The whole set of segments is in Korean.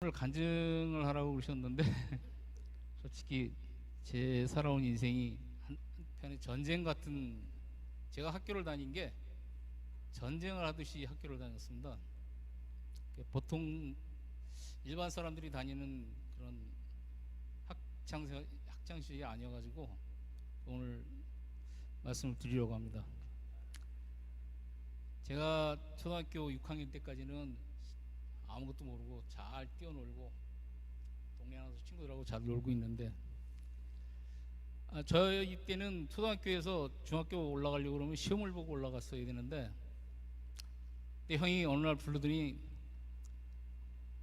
오늘 간증을 하라고 그러셨는데 솔직히 제 살아온 인생이 한편의 전쟁 같은, 제가 학교를 다닌 게 전쟁을 하듯이 학교를 다녔습니다. 보통 일반 사람들이 다니는 그런 학창시절이 아니어가지고 오늘 말씀을 드리려고 합니다. 제가 초등학교 6학년 때까지는 아무것도 모르고 잘 뛰어놀고 동네 나가서 친구들하고 잘 놀고 있는데, 저희 때는 초등학교에서 중학교 올라가려고 그러면 시험을 보고 올라갔어야 되는데, 그때 형이 어느 날 부르더니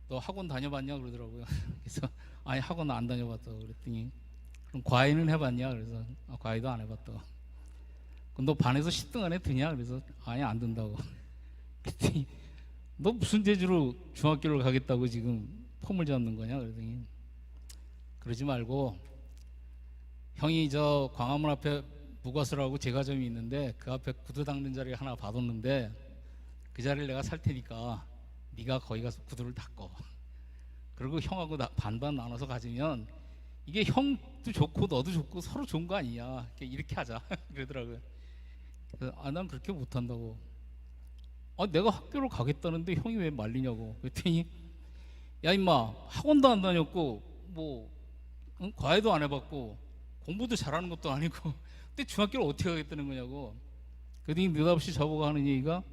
너 학원 다녀봤냐 그러더라고요. 그래서 아니 학원 안 다녀봤다고 그랬더니 그럼 과외는 해봤냐 그래서 과외도 안 해봤다고. 그럼 너 반에서 10등 안에 드냐 그래서 아니 안 든다고. 그랬더니 너 무슨 재주로 중학교를 가겠다고 지금 폼을 잡는 거냐 그러더니 그러지 말고 형이 저 광화문 앞에 무과수라고 제과점이 있는데 그 앞에 구두 닦는 자리 하나 봐뒀는데 그 자리를 내가 살 테니까 네가 거기 가서 구두를 닦어. 그리고 형하고 반반 나눠서 가지면 이게 형도 좋고 너도 좋고 서로 좋은 거 아니냐, 이렇게 하자 그러더라고요. 그래서 난 그렇게 못한다고. 내가 학교를 가겠다는데 형이 왜 말리냐고. 그랬더니 야 임마, 학원도 안 다녔고 뭐 과외도 안 해봤고 공부도 잘하는 것도 아니고 근데 중학교를 어떻게 가겠다는 거냐고. 그랬더니 느닷없이 저보고 하는 얘기가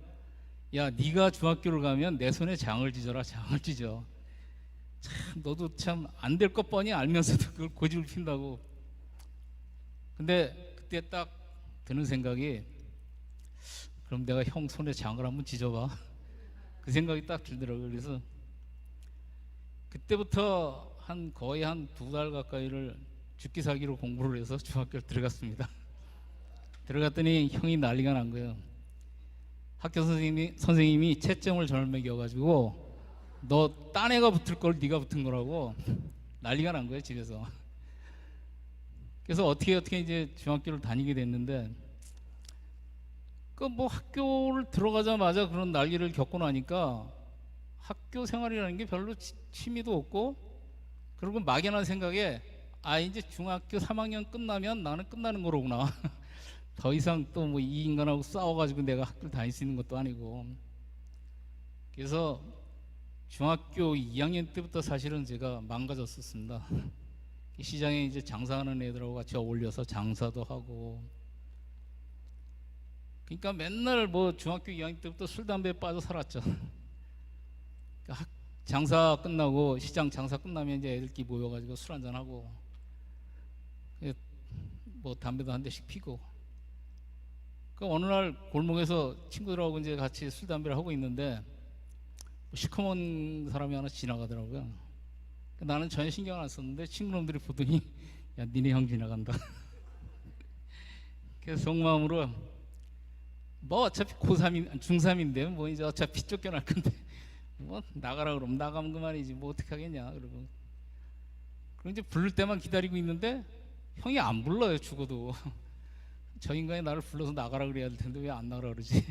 야 네가 중학교를 가면 내 손에 장을 찢어라, 장을 찢어. 참 너도 참 안 될 것 뻔히 알면서도 그걸 고집을 핀다고. 근데 그때 딱 드는 생각이 그럼 내가 형 손에 장을 한번 찢어봐. 그 생각이 딱 들더라고요. 그래서 그때부터 거의 한 2달 가까이를 죽기 살기로 공부를 해서 중학교를 들어갔습니다. 들어갔더니 형이 난리가 난 거예요. 학교 선생님이 채점을 저를 매겨가지고 너 딴 애가 붙을 걸 네가 붙은 거라고 난리가 난 거예요, 집에서. 그래서 어떻게 이제 중학교를 다니게 됐는데, 뭐 학교를 들어가자마자 그런 난리를 겪고 나니까 학교 생활이라는 게 별로 취미도 없고, 그리고 막연한 생각에 이제 중학교 3학년 끝나면 나는 끝나는 거로구나. 더 이상 또 뭐 이 인간하고 싸워가지고 내가 학교를 다닐 수 있는 것도 아니고. 그래서 중학교 2학년 때부터 사실은 제가 망가졌었습니다. 시장에 이제 장사하는 애들하고 같이 어울려서 장사도 하고, 그러니까 맨날 뭐 중학교 2학년 때부터 술 담배에 빠져 살았죠. 장사 끝나고 시장 장사 끝나면 이제 애들끼리 모여가지고 술 한잔 하고 뭐 담배도 한 대씩 피고. 그 어느 날 골목에서 친구들하고 이제 같이 술 담배를 하고 있는데 시커먼 사람이 하나 지나가더라고요. 나는 전혀 신경 안 썼는데 친구놈들이 보더니 야 니네 형 지나간다. 그래서 속마음으로 뭐 어차피 고3인 중3인데 뭐 이제 어차피 쫓겨날 건데 뭐 나가라 그러면 나가면 그만이지 뭐 어떻게 하겠냐. 그러고 그럼 이제 부를 때만 기다리고 있는데 형이 안 불러요. 죽어도. 저 인간이 나를 불러서 나가라 그래야 될 텐데 왜 안 나가라 그러지.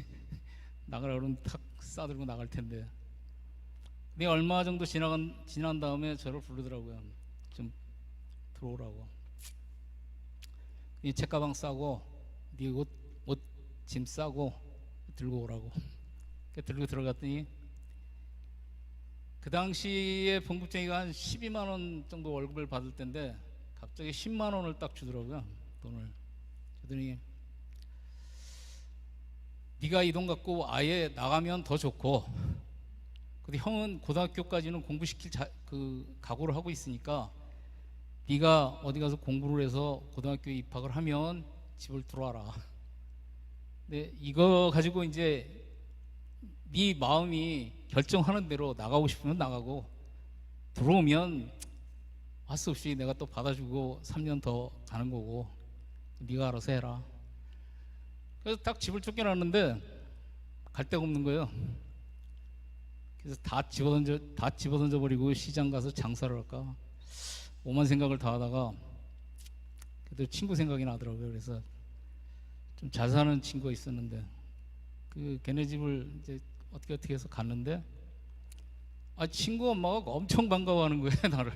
나가라 그러면 탁 싸들고 나갈 텐데. 근데 얼마 정도 지난 다음에 저를 부르더라고요. 좀 들어오라고. 이 책가방 싸고 네 옷 짐 싸고 들고 오라고. 들고 들어갔더니 그 당시에 봉급쟁이가 한 12만 원 정도 월급을 받을 때인데 갑자기 10만 원을 딱 주더라고요. 돈을 주더니 네가 이 돈 갖고 아예 나가면 더 좋고, 근데 형은 고등학교까지는 공부시킬 그 각오를 하고 있으니까 네가 어디 가서 공부를 해서 고등학교에 입학을 하면 집을 들어와라. 근데 이거 가지고 이제 네 마음이 결정하는 대로 나가고 싶으면 나가고 들어오면 할 수 없이 내가 또 받아주고 3년 더 가는 거고 네가 알아서 해라. 그래서 딱 집을 쫓겨났는데 갈 데가 없는 거예요. 그래서 다 집어던져 버리고 시장 가서 장사를 할까 오만 생각을 다 하다가 그래도 친구 생각이 나더라고요. 그래서 좀 잘 사는 친구가 있었는데 걔네 집을 이제 어떻게 해서 갔는데 친구 엄마가 엄청 반가워하는 거예요, 나를.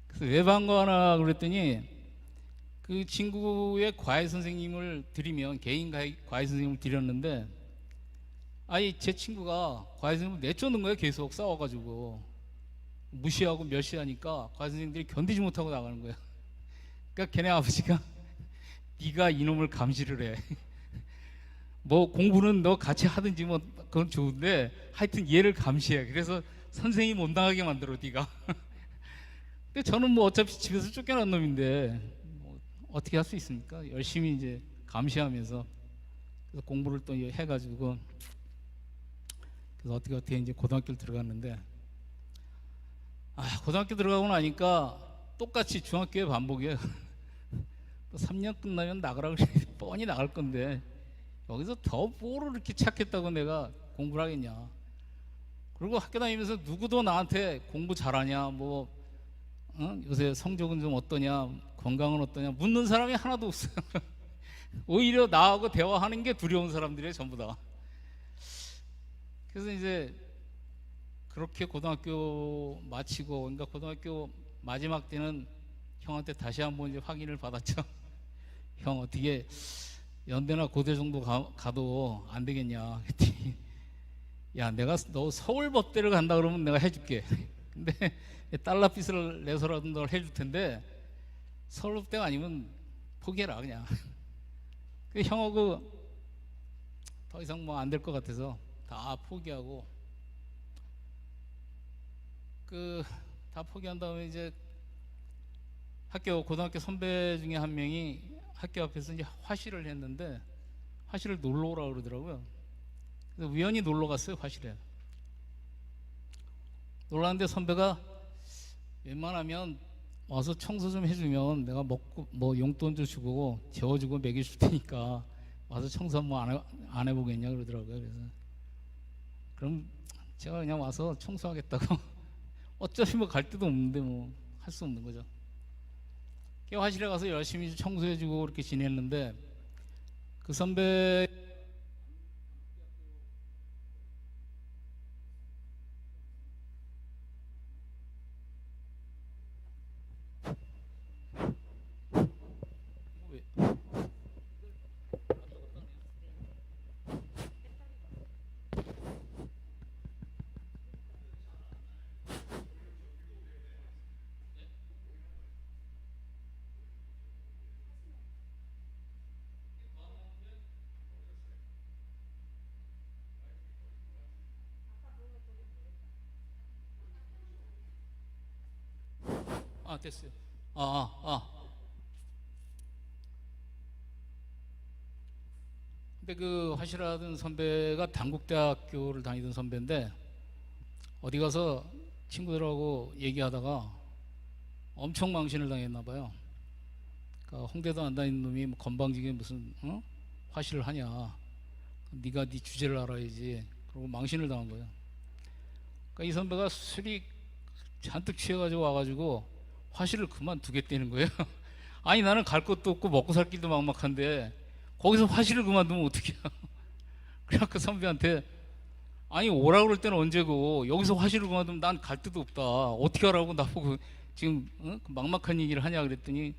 그래서 왜 반가워하나 그랬더니 그 친구의 과외 선생님을 들이면 개인 과외 선생님을 들였는데 제 친구가 과외 선생님을 내쫓는 거예요. 계속 싸워가지고 무시하고 멸시하니까 과외 선생님들이 견디지 못하고 나가는 거예요. 그러니까 걔네 아버지가 네가 이놈을 감시를 해. 뭐 공부는 너 같이 하든지 뭐 그건 좋은데 하여튼 얘를 감시해. 그래서 선생님 못 나가게 만들어 네가. 근데 저는 뭐 어차피 집에서 쫓겨난 놈인데 뭐 어떻게 할 수 있습니까? 열심히 이제 감시하면서 그래서 공부를 또 해가지고 그래서 어떻게 이제 고등학교를 들어갔는데 고등학교 들어가고 나니까 똑같이 중학교의 반복이에요. 3년 끝나면 나가라고 뻔히 나갈 건데 여기서 더 뭐를 이렇게 착했다고 내가 공부를 하겠냐. 그리고 학교 다니면서 누구도 나한테 공부 잘하냐 뭐 요새 성적은 좀 어떠냐 건강은 어떠냐 묻는 사람이 하나도 없어요. 오히려 나하고 대화하는 게 두려운 사람들이에요, 전부 다. 그래서 이제 그렇게 고등학교 마치고, 그러니까 고등학교 마지막 때는 형한테 다시 한번 이제 확인을 받았죠. 형 어떻게 연대나 고대 정도 가도 안 되겠냐 했더니 야, 내가 너 서울법대를 간다 그러면 내가 해줄게. 근데 달러빚을 내서라도 널 해줄 텐데 서울법대가 아니면 포기해라 그냥. 형하고 더 이상 뭐 안 될 것 같아서 다 포기하고 다 포기한 다음에 이제 고등학교 선배 중에 한 명이 학교 앞에서 이제 화실을 했는데 화실을 놀러 오라고 그러더라고요. 그래서 우연히 놀러 갔어요, 화실에. 놀러 갔는데 선배가 웬만하면 와서 청소 좀 해주면 내가 먹고 뭐 용돈 좀 주고 재워주고 먹여줄 테니까 와서 청소 한번 안 해보겠냐 그러더라고요. 그래서 그럼 제가 그냥 와서 청소하겠다고. 어차피 뭐 갈 데도 없는데 뭐 할 수 없는 거죠. 화실에 가서 열심히 청소해주고 그렇게 지냈는데 그 선배 됐어요. 근데 그 화실하던 선배가 단국대학교를 다니던 선배인데 어디 가서 친구들하고 얘기하다가 엄청 망신을 당했나 봐요. 그러니까 홍대도 안 다니는 놈이 뭐 건방지게 무슨 화실을 하냐. 네가 네 주제를 알아야지. 그리고 망신을 당한 거예요. 그러니까 이 선배가 술이 잔뜩 취해가지고 와가지고 화실을 그만두겠다는 거예요. 아니 나는 갈 것도 없고 먹고 살 길도 막막한데 거기서 화실을 그만두면 어떡해. 그래갖고 선배한테 아니 오라 그럴 때는 언제고 여기서 화실을 그만두면 난 갈 데도 없다. 어떻게 하라고 나보고 지금 막막한 얘기를 하냐 그랬더니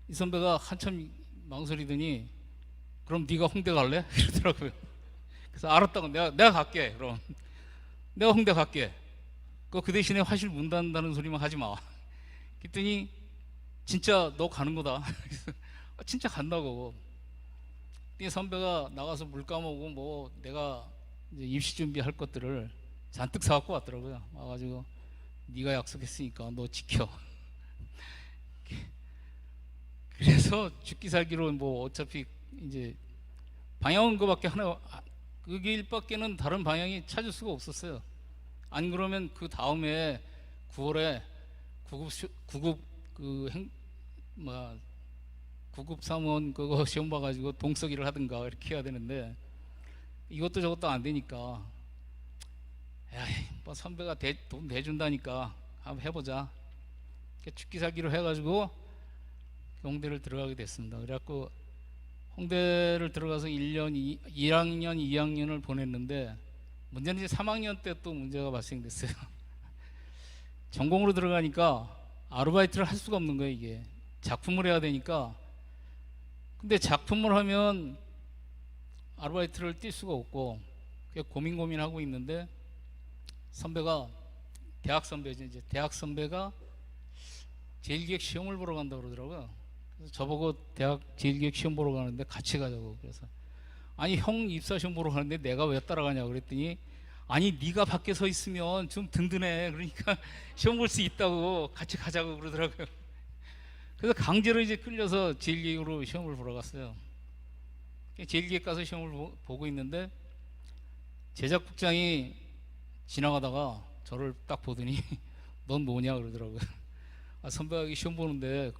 이 선배가 한참 망설이더니 그럼 네가 홍대 갈래? 이러더라고요. 그래서 알았다고 내가 갈게. 그럼 내가 홍대 갈게. 그 대신에 화실 문 닫는다는 소리만 하지 마. 그랬더니 진짜 너 가는 거다. 진짜 간다고. 이 선배가 나가서 물 까먹고 뭐 내가 이제 입시 준비할 것들을 잔뜩 사갖고 왔더라고요. 와가지고 네가 약속했으니까 너 지켜. 그래서 죽기 살기로 뭐 어차피 이제 방향은 그밖에 그 길밖에는 다른 방향이 찾을 수가 없었어요. 안 그러면 그 다음에 9월에 구급 사무원 그거 시험 봐가지고 동서기를 하든가 이렇게 해야 되는데 이것도 저것도 안 되니까 뭐 선배가 돈 내준다니까 한번 해보자. 죽기 살기로 해가지고 홍대를 들어가게 됐습니다. 그래갖고 홍대를 들어가서 1학년 2학년을 보냈는데 문제는 이제 3학년 때 또 문제가 발생됐어요. 전공으로 들어가니까 아르바이트를 할 수가 없는 거예요. 이게 작품을 해야 되니까. 근데 작품을 하면 아르바이트를 뛸 수가 없고 고민하고 있는데 선배가 대학 선배죠. 이제 대학 선배가 제일기획 시험을 보러 간다고 그러더라고요. 그래서 저보고 대학 제일기획 시험 보러 가는데 같이 가자고. 그래서 아니 형 입사 시험 보러 가는데 내가 왜 따라가냐고 그랬더니 아니 네가 밖에 서 있으면 좀 든든해. 그러니까 시험 볼 수 있다고 같이 가자고 그러더라고요. 그래서 강제로 이제 끌려서 제일기획으로 시험을 보러 갔어요. 제일기획 가서 시험을 보고 있는데 제작국장이 지나가다가 저를 딱 보더니 넌 뭐냐 그러더라고요. 아, 선배가 시험 보는데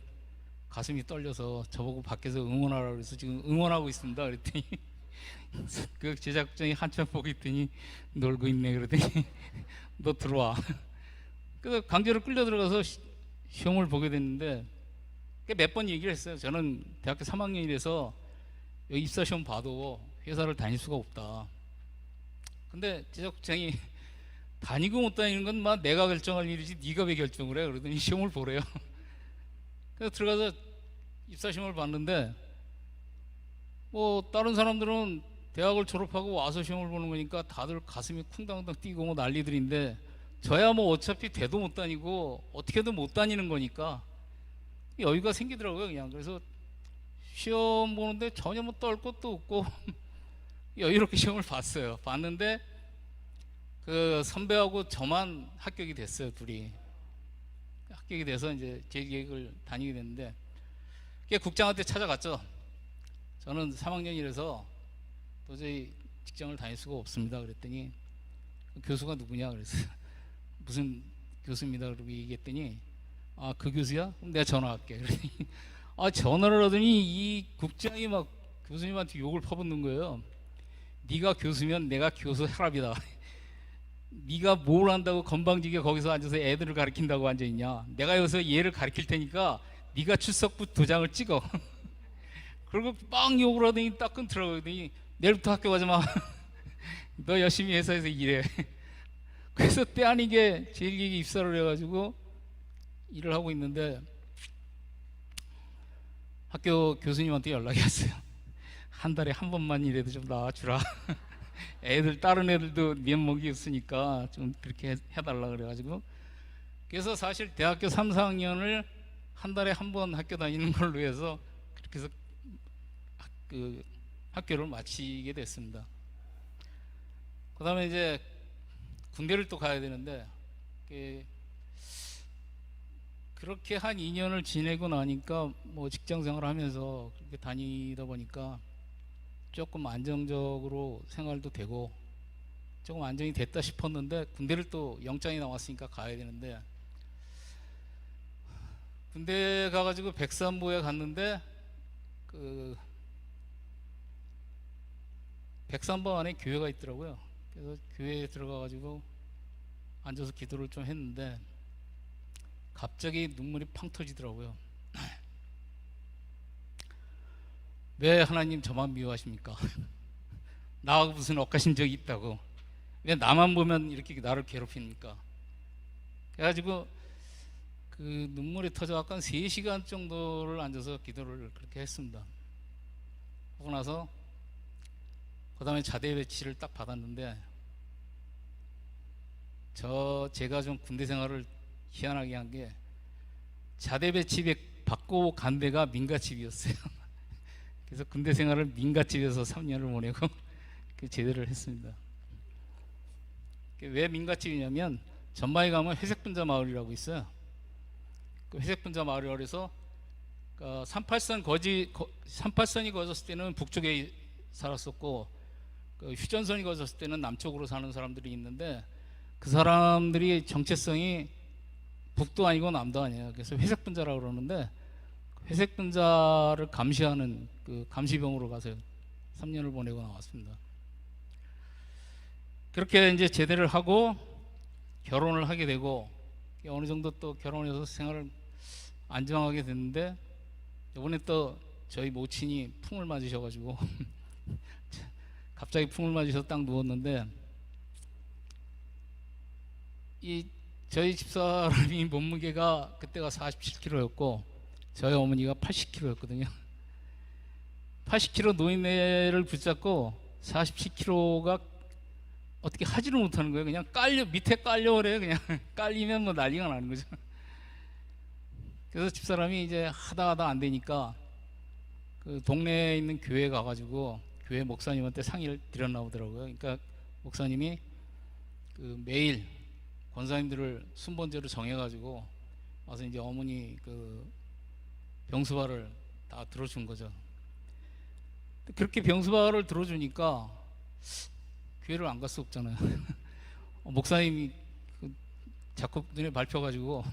가슴이 떨려서 저보고 밖에서 응원하라 그래서 지금 응원하고 있습니다 그랬더니 그 제작국장이 한참 보고 있더니 놀고 있네 그러더니 너 들어와. 그래서 강제로 끌려 들어가서 시험을 보게 됐는데 몇 번 얘기를 했어요. 저는 대학교 3학년이라서 여기 입사 시험 봐도 회사를 다닐 수가 없다. 근데 제작국장이 다니고 못 다니는 건 막 내가 결정할 일이지 네가 왜 결정을 해? 그러더니 시험을 보래요. 그래서 들어가서 입사 시험을 봤는데 뭐 다른 사람들은 대학을 졸업하고 와서 시험을 보는 거니까 다들 가슴이 쿵당당 뛰고 뭐 난리들인데 저야 뭐 어차피 대도 못 다니고 어떻게든 못 다니는 거니까 여유가 생기더라고요 그냥. 그래서 시험 보는데 전혀 뭐 떨 것도 없고 여유롭게 시험을 봤어요. 봤는데 그 선배하고 저만 합격이 됐어요. 둘이 합격이 돼서 이제 제일기획을 다니게 됐는데 국장한테 찾아갔죠. 저는 3학년이라서 도저히 직장을 다닐 수가 없습니다 그랬더니 교수가 누구냐 그랬어요. 무슨 교수입니다 그러고 얘기했더니 아 그 교수야? 그럼 내가 전화할게. 그랬더니 아 전화를 하더니 이 국장이 막 교수님한테 욕을 퍼붓는 거예요. 네가 교수면 내가 교수 혈압이다. 네가 뭘 한다고 건방지게 거기서 앉아서 애들을 가르친다고 앉아있냐. 내가 여기서 얘를 가르칠 테니까 네가 출석부 도장을 찍어. 그리고 빵 욕을 하더니 딱 끊더라고요. 그러더니 내일부터 학교 가지 마. 너 열심히 회사에서 일해. 그래서 때 아니게 제일기획에 입사를 해가지고 일을 하고 있는데 학교 교수님한테 연락이 왔어요. 한 달에 한 번만 일해도 좀 나와주라. 애들 다른 애들도 면목이 없으니까 좀 그렇게 해달라 그래가지고 그래서 사실 대학교 3, 4학년을 한 달에 한 번 학교 다니는 걸로 해서 그렇게 해서 그 학교를 마치게 됐습니다. 그 다음에 이제 군대를 또 가야 되는데 그렇게 한 2년을 지내고 나니까 뭐 직장 생활을 하면서 그렇게 다니다 보니까 조금 안정적으로 생활도 되고 조금 안정이 됐다 싶었는데 군대를 또 영장이 나왔으니까 가야 되는데 군대 가가지고 백산부에 갔는데 그 백산부 안에 교회가 있더라고요. 그래서 교회에 들어가가지고 앉아서 기도를 좀 했는데 갑자기 눈물이 팡 터지더라고요. 왜 하나님 저만 미워하십니까? 나하고 무슨 엇가신 적이 있다고? 왜 나만 보면 이렇게 나를 괴롭힙니까? 그래가지고 그 눈물이 터져 약간 3시간 정도를 앉아서 기도를 그렇게 했습니다. 하고 나서 그 다음에 자대 배치를 딱 받았는데 제가 좀 군대 생활을 희한하게 한 게 자대 배치 받고 간 데가 민가집이었어요. 그래서 군대 생활을 민가집에서 3년을 보내고 그 제대를 했습니다. 왜 민가집이냐면 전방에 가면 회색분자 마을이라고 있어요. 그 회색분자 마을이라고 해서 38선이 거졌을 때는 북쪽에 살았었고 그 휴전선이 거졌을 때는 남쪽으로 사는 사람들이 있는데 그 사람들이 정체성이 북도 아니고 남도 아니에요. 그래서 회색분자라고 그러는데 회색분자를 감시하는 그 감시병으로 가서 3년을 보내고 나왔습니다. 그렇게 이제 제대를 하고 결혼을 하게 되고 어느 정도 또 결혼해서 생활을 안정하게 됐는데 이번에 또 저희 모친이 풍을 맞으셔가지고 갑자기 풍을 맞으셔서 딱 누웠는데 이 저희 집사람이 몸무게가 그때가 47kg였고 저희 어머니가 80kg였거든요. 80kg 노인네를 붙잡고 47kg가 어떻게 하지를 못하는 거예요. 그냥 밑에 깔려 그래요. 그냥 깔리면 뭐 난리가 나는 거죠. 그래서 집사람이 이제 하다 안 되니까 그 동네에 있는 교회에 가가지고 교회 목사님한테 상의를 드렸나 보더라고요. 그러니까 목사님이 그 매일 권사님들을 순번제로 정해가지고 와서 이제 어머니 그 병수발을 다 들어준 거죠. 그렇게 병수발을 들어주니까 교회를 안 갈 수 없잖아요. 목사님이 자꾸 눈에 밟혀가지고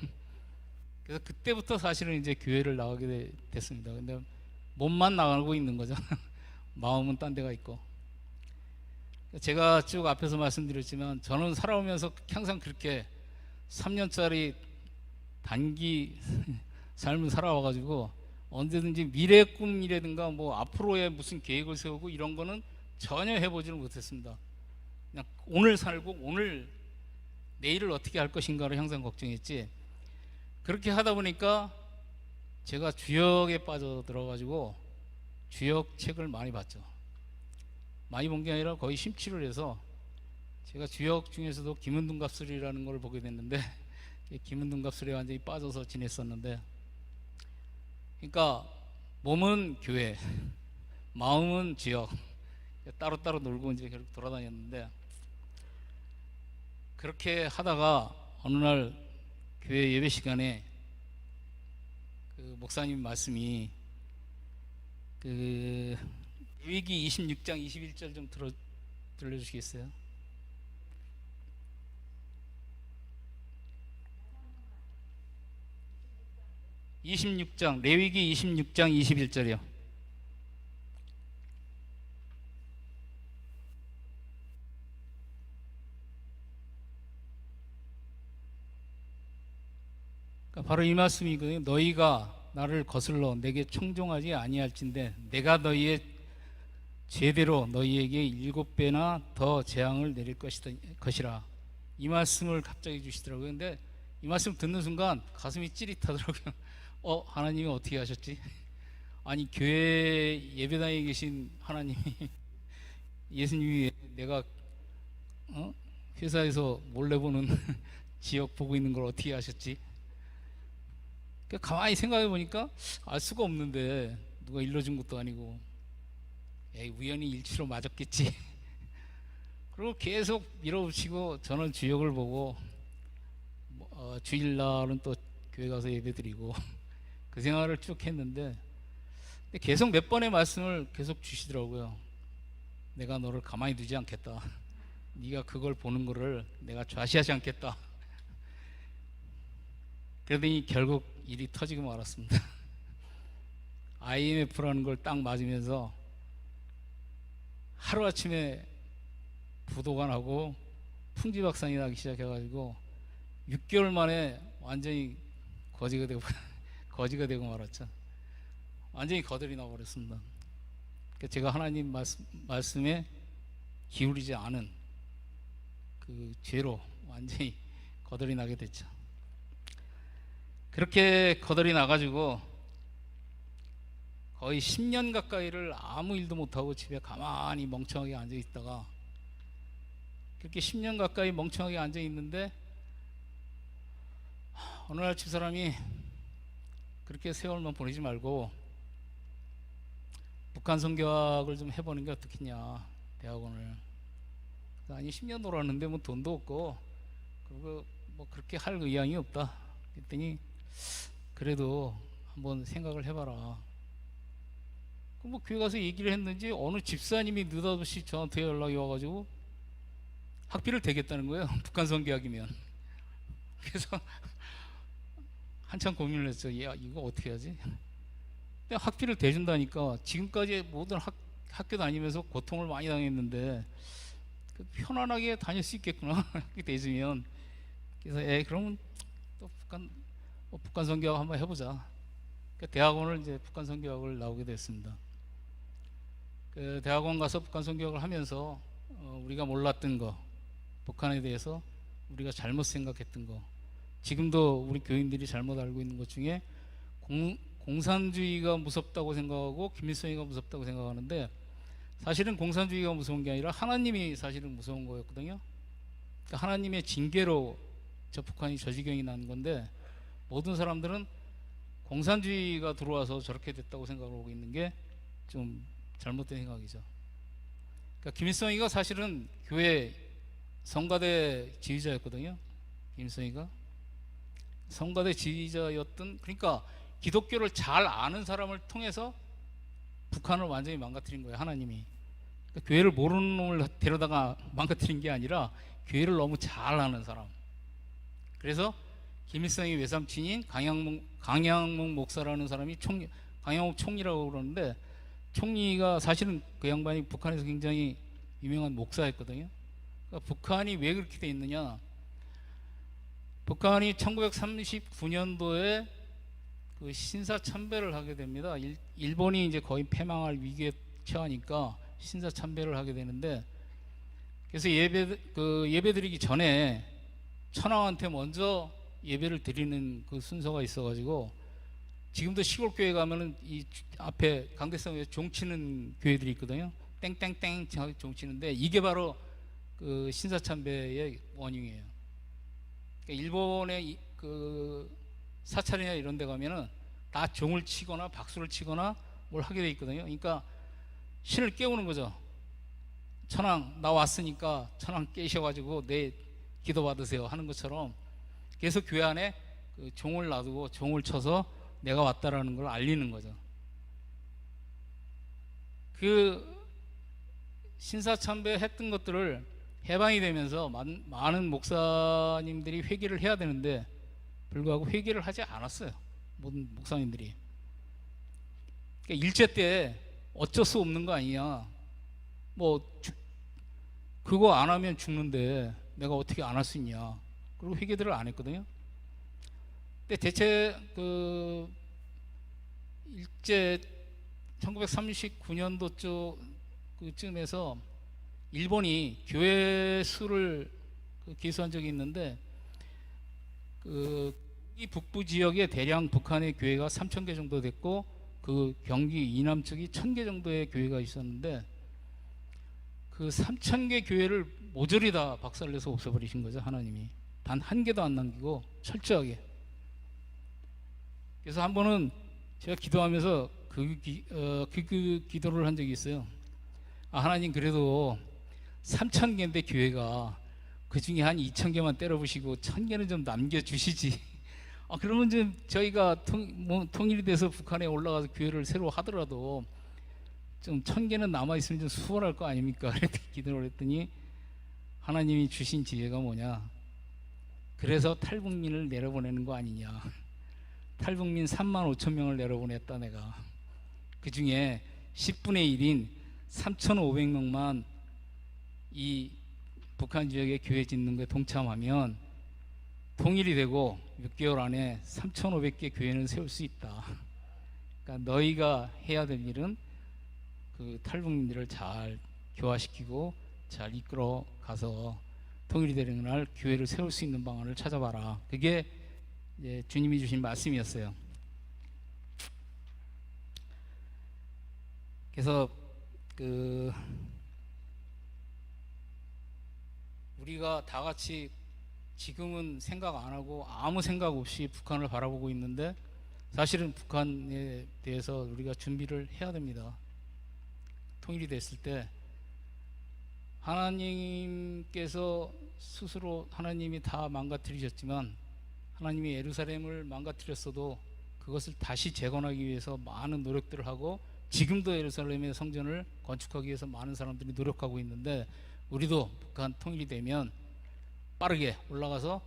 그래서 그때부터 사실은 이제 교회를 나가게 됐습니다. 근데 몸만 나가고 있는 거죠. 마음은 딴 데가 있고. 제가 쭉 앞에서 말씀드렸지만 저는 살아오면서 항상 그렇게 3년짜리 단기 삶을 살아와가지고 언제든지 미래의 꿈이라든가 뭐 앞으로의 무슨 계획을 세우고 이런 거는 전혀 해보지를 못했습니다. 그냥 오늘 살고 오늘 내일을 어떻게 할 것인가를 항상 걱정했지. 그렇게 하다 보니까 제가 주역에 빠져들어가지고 주역 책을 많이 봤죠. 많이 본 게 아니라 거의 심취를 해서 제가 주역 중에서도 김은둔갑술이라는 걸 보게 됐는데 김은둔갑술에 완전히 빠져서 지냈었는데, 그러니까 몸은 교회, 마음은 주역, 따로따로 놀고 이제 계속 돌아다녔는데, 그렇게 하다가 어느 날 교회 예배 시간에 그 목사님 말씀이 그 레위기 26장 21절 좀 들려주시겠어요? 레위기 26장 21절이요. 그러니까 바로 이 말씀이거든요. 너희가 나를 거슬러 내게 청종하지 아니할진대 내가 너희의 제대로 너희에게 7배나 더 재앙을 내릴 것이라. 이 말씀을 갑자기 주시더라고요. 근데 이 말씀 듣는 순간 가슴이 찌릿하더라고요. 하나님이 어떻게 하셨지? 아니 교회 예배당에 계신 하나님이 예수님이 내가 회사에서 몰래 보는 지역 보고 있는 걸 어떻게 하셨지? 가만히 생각해 보니까 알 수가 없는데 누가 일러준 것도 아니고 우연히 일치로 맞았겠지. 그리고 계속 밀어붙이고 저는 주역을 보고 주일날은 또 교회 가서 예배드리고 그 생활을 쭉 했는데 계속 몇 번의 말씀을 계속 주시더라고요. 내가 너를 가만히 두지 않겠다. 네가 그걸 보는 거를 내가 좌시하지 않겠다. 그러더니 결국 일이 터지고 말았습니다. IMF라는 걸 딱 맞으면서 하루아침에 부도가 나고 풍지박산이 나기 시작해가지고 6개월 만에 완전히 거지가 되고 말았죠. 완전히 거들이 나버렸습니다. 제가 하나님 말씀에 기울이지 않은 그 죄로 완전히 거들이 나게 됐죠. 그렇게 거들이 나가지고 거의 10년 가까이를 아무 일도 못하고 집에 가만히 멍청하게 앉아 있다가, 그렇게 10년 가까이 멍청하게 앉아 있는데 어느 날 집사람이 그렇게 세월만 보내지 말고 북한 선교학을 좀 해보는 게 어떻겠냐, 대학원을. 아니 10년 놀았는데 뭐 돈도 없고 그리고 뭐 그렇게 할 의향이 없다. 그랬더니 그래도 한번 생각을 해봐라. 뭐 교회 가서 얘기를 했는지 어느 집사님이 느닷없이 저한테 연락이 와가지고 학비를 대겠다는 거예요. 북한 선교학이면. 그래서 한참 고민을 했어요. 야, 이거 어떻게 하지? 근데 학비를 대준다니까 지금까지 모든 학교 다니면서 고통을 많이 당했는데 편안하게 다닐 수 있겠구나. 이렇게 대주면. 그래서 그러면 또 북한 선교학 한번 해보자. 그러니까 대학원을 이제 북한 선교학을 나오게 됐습니다. 그 대학원 가서 북한 선교학을 하면서 우리가 몰랐던 거, 북한에 대해서 우리가 잘못 생각했던 거, 지금도 우리 교인들이 잘못 알고 있는 것 중에 공산주의가 무섭다고 생각하고 김일성이가 무섭다고 생각하는데, 사실은 공산주의가 무서운 게 아니라 하나님이 사실은 무서운 거였거든요. 그러니까 하나님의 징계로 저 북한이 저 지경이 난 건데, 모든 사람들은 공산주의가 들어와서 저렇게 됐다고 생각하고 있는 게 좀 잘못된 생각이죠. 그러니까 김일성이가 사실은 교회 성가대 지휘자였거든요. 김일성이가 성가대 지휘자였던, 그러니까 기독교를 잘 아는 사람을 통해서 북한을 완전히 망가뜨린 거예요, 하나님이. 그러니까 교회를 모르는 놈을 데려다가 망가뜨린 게 아니라 교회를 너무 잘 아는 사람. 그래서 김일성의 외삼촌인 강양목 목사라는 사람이 강양목 총리라고 그러는데, 총리가 사실은 그 양반이 북한에서 굉장히 유명한 목사였거든요. 그러니까 북한이 왜 그렇게 돼 있느냐, 북한이 1939년도에 그 신사참배를 하게 됩니다. 일본이 이제 거의 패망할 위기에 처하니까 신사참배를 하게 되는데, 그래서 예배 드리기 전에 천황한테 먼저 예배를 드리는 그 순서가 있어가지고, 지금도 시골 교회 가면은 이 앞에 강대상에 종치는 교회들이 있거든요. 땡땡땡 종치는데, 이게 바로 그 신사참배의 원흉이에요. 그러니까 일본의 그 사찰이나 이런 데 가면은 다 종을 치거나 박수를 치거나 뭘 하게 돼 있거든요. 그러니까 신을 깨우는 거죠. 천황 나 왔으니까 천황 깨셔가지고 내 기도 받으세요 하는 것처럼, 그래서 교회 안에 그 종을 놔두고 종을 쳐서 내가 왔다라는 걸 알리는 거죠. 그 신사참배 했던 것들을 해방이 되면서 많은 목사님들이 회개를 해야 되는데 불구하고 회개를 하지 않았어요, 모든 목사님들이. 그러니까 일제 때 어쩔 수 없는 거 아니냐, 뭐 그거 안 하면 죽는데 내가 어떻게 안 할 수 있냐, 그리고 회개들을 안 했거든요. 근데 대체 그 일제 1939년도 그쯤에서 일본이 교회 수를 기수한 적이 있는데, 이 북부 지역에 대략 북한의 교회가 3,000개 정도 됐고, 그 경기 이남 쪽이 1,000개 정도의 교회가 있었는데, 그 3,000개 교회를 모조리 다 박살내서 없애버리신 거죠, 하나님이. 단 한 개도 안 남기고 철저하게. 그래서 한 번은 제가 기도하면서 그 기도를 한 적이 있어요. 하나님, 그래도 3,000개인데 교회가 그 중에 한 2,000개만 때려부시고 1,000개는 좀 남겨주시지. 그러면 좀 저희가 통일이 돼서 북한에 올라가서 교회를 새로 하더라도 좀 1,000개는 남아있으면 좀 수월할 거 아닙니까? 기도를 했더니 하나님이 주신 지혜가 뭐냐, 그래서 탈북민을 내려보내는 거 아니냐. 탈북민 35,000명을 내려보냈다 내가. 그 중에 10분의 1인 3,500명만 이 북한 지역에 교회 짓는 거에 동참하면 통일이 되고 6개월 안에 3,500개 교회는 세울 수 있다. 그러니까 너희가 해야 될 일은 그 탈북민들을 잘 교화시키고 잘 이끌어 가서 통일이 되는 날 교회를 세울 수 있는 방안을 찾아봐라. 그게 이제 주님이 주신 말씀이었어요. 그래서 우리가 다 같이 지금은 생각 안 하고 아무 생각 없이 북한을 바라보고 있는데, 사실은 북한에 대해서 우리가 준비를 해야 됩니다. 통일이 됐을 때 하나님께서 스스로, 하나님이 다 망가뜨리셨지만 하나님이 예루살렘을 망가뜨렸어도 그것을 다시 재건하기 위해서 많은 노력들을 하고, 지금도 예루살렘의 성전을 건축하기 위해서 많은 사람들이 노력하고 있는데, 우리도 북한 통일이 되면 빠르게 올라가서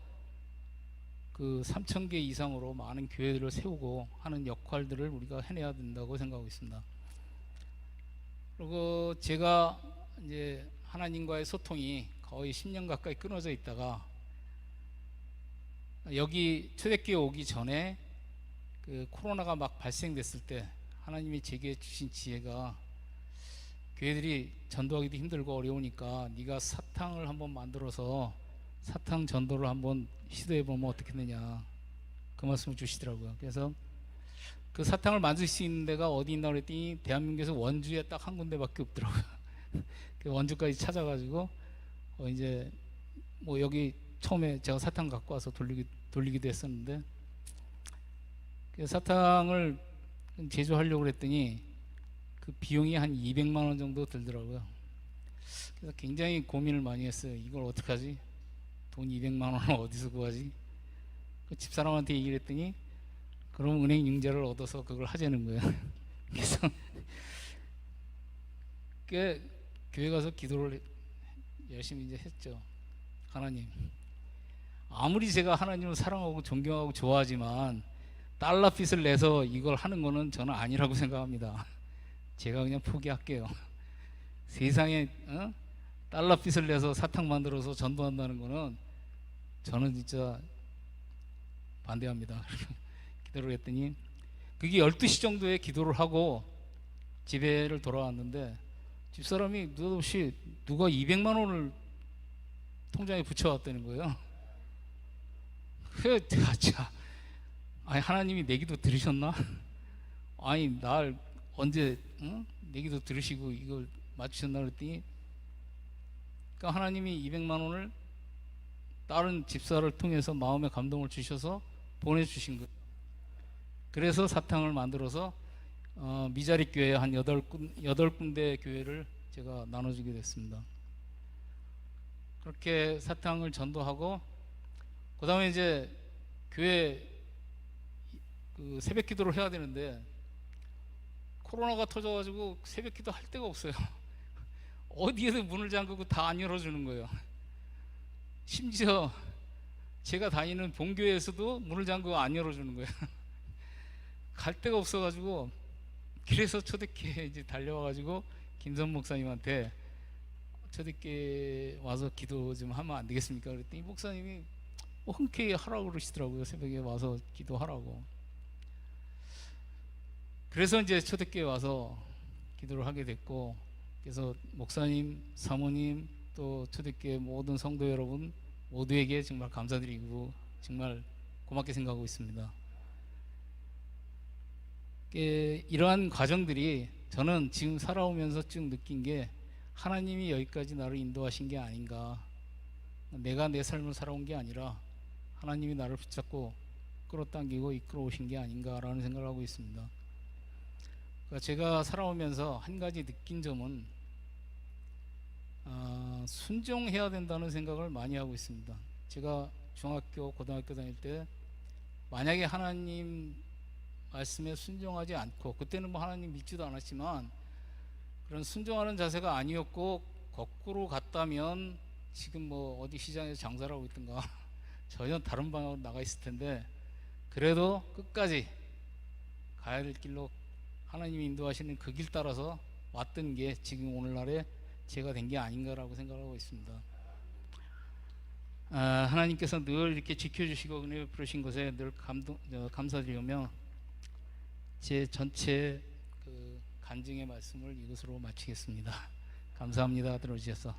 그 3,000개 이상으로 많은 교회들을 세우고 하는 역할들을 우리가 해내야 된다고 생각하고 있습니다. 그리고 제가 이제 하나님과의 소통이 거의 10년 가까이 끊어져 있다가 여기 초대교회 오기 전에 그 코로나가 막 발생됐을 때 하나님이 제게 주신 지혜가, 교회들이 전도하기도 힘들고 어려우니까 네가 사탕을 한번 만들어서 사탕 전도를 한번 시도해 보면 어떻겠느냐 그 말씀을 주시더라고요. 그래서 그 사탕을 만들 수 있는 데가 어디 있나 그랬더니 대한민국에서 원주에 딱 한 군데밖에 없더라고요. 그 원주까지 찾아가지고 이제 뭐 여기 처음에 제가 사탕 갖고 와서 돌리기도 했었는데 그 사탕을 제조하려고 그랬더니 그 비용이 한 200만 원 정도 들더라고요. 그래서 굉장히 고민을 많이 했어요. 이걸 어떡하지? 돈 200만 원을 어디서 구하지? 그 집사람한테 얘기를 했더니 그럼 은행 융자를 얻어서 그걸 하자는 거예요. 그래서 그 교회 가서 기도를 열심히 이제 했죠. 하나님, 아무리 제가 하나님을 사랑하고 존경하고 좋아하지만 달러빚을 내서 이걸 하는 거는 저는 아니라고 생각합니다. 제가 그냥 포기할게요. 세상에 달러빚을 내서 사탕 만들어서 전도한다는 거는 저는 진짜 반대합니다. 기도를 했더니 그게 12시 정도에 기도를 하고 집에를 돌아왔는데 집사람이 느닷없이 누가 200만 원을 통장에 붙여왔다는 거예요. 자, 아니 하나님이 내 기도 들으셨나? 아니 날 언제 내 기도 들으시고 이걸 맞추셨나 그랬더니 그러니까 하나님이 200만 원을 다른 집사를 통해서 마음의 감동을 주셔서 보내주신 거예요. 그래서 사탕을 만들어서 미자립 교회 한 8군데 교회를 제가 나눠주게 됐습니다. 그렇게 사탕을 전도하고 그 다음에 이제 교회 그 새벽 기도를 해야 되는데 코로나가 터져가지고 새벽 기도 할 데가 없어요. 어디에도 문을 잠그고 다 안 열어주는 거예요. 심지어 제가 다니는 본교회에서도 문을 잠그고 안 열어주는 거예요. 갈 데가 없어가지고 그래서 초대교회 이제 달려와가지고 김선 목사님한테 초대교회 와서 기도 좀 하면 안 되겠습니까? 그랬더니 목사님이 흔쾌히 하라고 그러시더라고요. 새벽에 와서 기도하라고. 그래서 이제 초대교회 와서 기도를 하게 됐고, 그래서 목사님, 사모님, 또 초대교회 모든 성도 여러분 모두에게 정말 감사드리고 정말 고맙게 생각하고 있습니다. 이러한 과정들이 저는 지금 살아오면서 쭉 느낀 게 하나님이 여기까지 나를 인도하신 게 아닌가, 내가 내 삶을 살아온 게 아니라 하나님이 나를 붙잡고 끌어당기고 이끌어오신 게 아닌가라는 생각을 하고 있습니다. 그러니까 제가 살아오면서 한 가지 느낀 점은 순종해야 된다는 생각을 많이 하고 있습니다. 제가 중학교, 고등학교 다닐 때 만약에 하나님 말씀에 순종하지 않고, 그때는 뭐 하나님 믿지도 않았지만 그런 순종하는 자세가 아니었고 거꾸로 갔다면 지금 뭐 어디 시장에서 장사를 하고 있든가 전혀 다른 방향으로 나가 있을 텐데, 그래도 끝까지 가야 될 길로 하나님이 인도하시는 그 길 따라서 왔던 게 지금 오늘날에 제가 된 게 아닌가라고 생각하고 있습니다. 하나님께서 늘 이렇게 지켜주시고 은혜 베푸신 것에 늘 감사드리며 제 전체 그 간증의 말씀을 이것으로 마치겠습니다. 감사합니다. 들어주셔서.